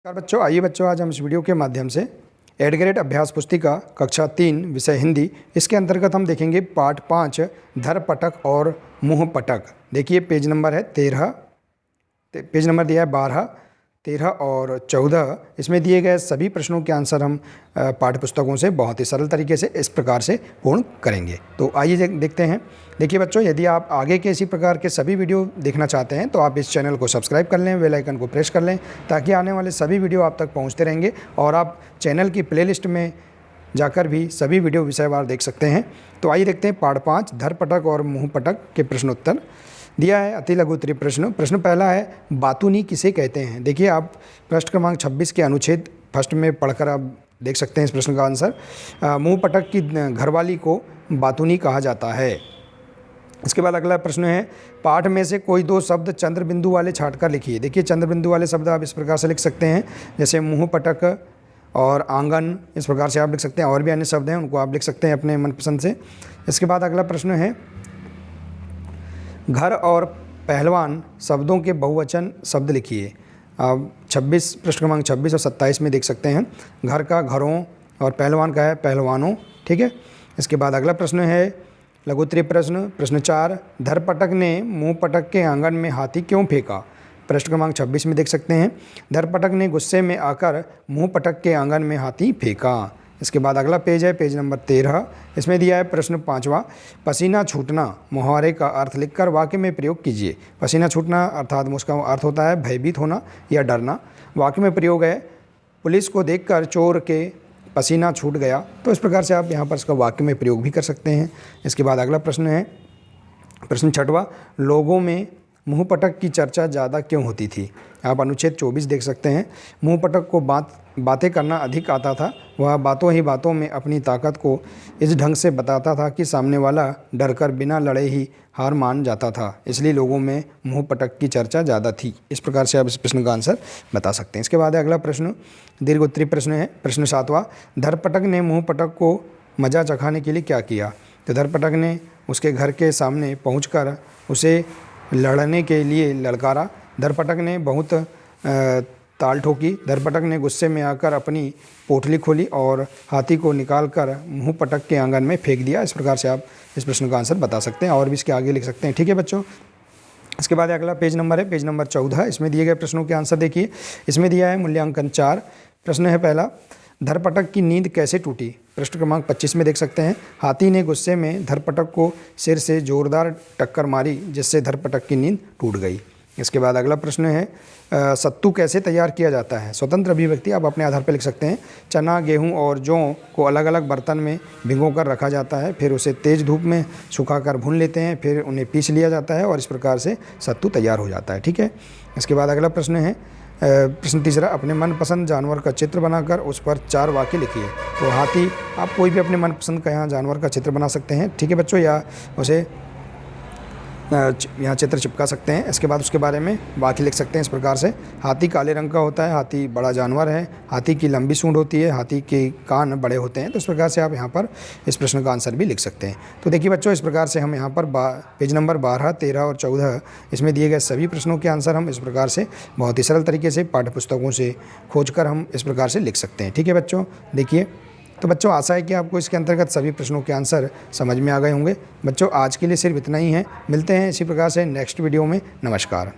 नमस्कार बच्चों, आइए बच्चों आज हम इस वीडियो के माध्यम से एडग्रेड अभ्यास पुस्तिका कक्षा 3 विषय हिंदी, इसके अंतर्गत हम देखेंगे पाठ 5 धर पटक और मुँह पटक। देखिए पेज नंबर है 13, पेज नंबर दिया है 12, 13 और 14। इसमें दिए गए सभी प्रश्नों के आंसर हम पाठ्य पुस्तकों से बहुत ही सरल तरीके से इस प्रकार से पूर्ण करेंगे। तो आइए देखते हैं। देखिए बच्चों, यदि आप आगे के इसी प्रकार के सभी वीडियो देखना चाहते हैं तो आप इस चैनल को सब्सक्राइब कर लें, बेल आइकन को प्रेस कर लें, ताकि आने वाले सभी वीडियो आप तक पहुंचते रहेंगे और आप चैनल की प्लेलिस्ट में जाकर भी सभी वीडियो विषयवार देख सकते हैं। तो आइए देखते हैं पाठ 5 धर पटक और मुँह पटक के प्रश्नोत्तर। दिया है अति लघु उत्तरीय प्रश्न। प्रश्न पहला है, बातूनी किसे कहते हैं। देखिए आप पृष्ठ क्रमांक 26 के अनुच्छेद फर्स्ट में पढ़कर आप देख सकते हैं इस प्रश्न का आंसर। मुँह पटक की घरवाली को बातूनी कहा जाता है। इसके बाद अगला प्रश्न है, पाठ में से कोई दो शब्द चंद्र बिंदु वाले छाट कर लिखिए। देखिए चंद्र बिंदु वाले शब्द आप इस प्रकार से लिख सकते हैं, जैसे मुँह पटक और आंगन, इस प्रकार से आप लिख सकते हैं। और भी अन्य शब्द हैं, उनको आप लिख सकते हैं अपने मनपसंद से। इसके बाद अगला प्रश्न है, घर और पहलवान शब्दों के बहुवचन शब्द लिखिए। आप 26 पृष्ठ क्रमांक 26 और 27 में देख सकते हैं। घर का घरों और पहलवान का है पहलवानों। ठीक है। इसके बाद अगला प्रश्न है लघु उत्तरीय प्रश्न। प्रश्न 4, धर पटक ने मुँह पटक के आंगन में हाथी क्यों फेंका। पृष्ठ क्रमांक 26 में देख सकते हैं। धर पटक ने गुस्से में आकर मुँह पटक के आंगन में हाथी फेंका। इसके बाद अगला पेज है पेज नंबर 13। इसमें दिया है प्रश्न 5वां, पसीना छूटना मुहावरे का अर्थ लिखकर वाक्य में प्रयोग कीजिए। पसीना छूटना अर्थात उसका अर्थ होता है भयभीत होना या डरना। वाक्य में प्रयोग है, पुलिस को देखकर चोर के पसीना छूट गया। तो इस प्रकार से आप यहाँ पर इसका वाक्य में प्रयोग भी कर सकते हैं। इसके बाद अगला प्रश्न है प्रश्न 6वां, लोगों में मुँह पटक की चर्चा ज़्यादा क्यों होती थी। आप अनुच्छेद 24 देख सकते हैं। मुँह पटक को बातें करना अधिक आता था। वह बातों ही बातों में अपनी ताकत को इस ढंग से बताता था कि सामने वाला डरकर बिना लड़े ही हार मान जाता था, इसलिए लोगों में मुँह पटक की चर्चा ज़्यादा थी। इस प्रकार से आप इस प्रश्न का आंसर बता सकते हैं। इसके बाद अगला प्रश्न दीर्घ उत्तरीय प्रश्न है। प्रश्न 7वां, धर पटक ने मुँह पटक को मजा चखाने के लिए क्या किया। तो धर पटक ने उसके घर के सामने पहुँचकर उसे लड़ने के लिए ललकारा। धर पटक ने बहुत ताल ठोकी। धर पटक ने गुस्से में आकर अपनी पोटली खोली और हाथी को निकालकर मुँह पटक के आंगन में फेंक दिया। इस प्रकार से आप इस प्रश्न का आंसर बता सकते हैं और भी इसके आगे लिख सकते हैं। ठीक है बच्चों। इसके बाद अगला पेज नंबर है पेज नंबर 14। इसमें दिए गए प्रश्नों के आंसर देखिए। इसमें दिया है मूल्यांकन 4। प्रश्न है पहला, धर पटक की नींद कैसे टूटी। पृष्ठ क्रमांक 25 में देख सकते हैं। हाथी ने गुस्से में धर पटक को सिर से जोरदार टक्कर मारी, जिससे धर पटक की नींद टूट गई। इसके बाद अगला प्रश्न है, सत्तू कैसे तैयार किया जाता है। स्वतंत्र अभिव्यक्ति आप अपने आधार पर लिख सकते हैं। चना, गेहूं और जौ को अलग अलग बर्तन में भिगो कर रखा जाता है, फिर उसे तेज़ धूप में सुखाकर भून लेते हैं, फिर उन्हें पीस लिया जाता है और इस प्रकार से सत्तू तैयार हो जाता है। ठीक है। इसके बाद अगला प्रश्न है प्रश्न 3, अपने मनपसंद जानवर का चित्र बनाकर उस पर 4 वाक्य लिखिए। तो हाथी, आप कोई भी अपने मनपसंद का यहाँ जानवर का चित्र बना सकते हैं। ठीक है बच्चों, या उसे यहाँ चित्र चिपका सकते हैं। इसके बाद उसके बारे में वाक्य लिख सकते हैं इस प्रकार से, हाथी काले रंग का होता है, हाथी बड़ा जानवर है, हाथी की लंबी सूंड होती है, हाथी के कान बड़े होते हैं। तो इस प्रकार से आप यहाँ पर इस प्रश्न का आंसर भी लिख सकते हैं। तो देखिए बच्चों, इस प्रकार से हम यहाँ पर पेज नंबर 12, 13 और 14 इसमें दिए गए सभी प्रश्नों के आंसर हम इस प्रकार से बहुत ही सरल तरीके से पाठ्य पुस्तकों से खोजकर हम इस प्रकार से लिख सकते हैं। ठीक है बच्चों। देखिए तो बच्चों, आशा है कि आपको इसके अंतर्गत सभी प्रश्नों के आंसर समझ में आ गए होंगे। बच्चों आज के लिए सिर्फ इतना ही है। मिलते हैं इसी प्रकार से नेक्स्ट वीडियो में। नमस्कार।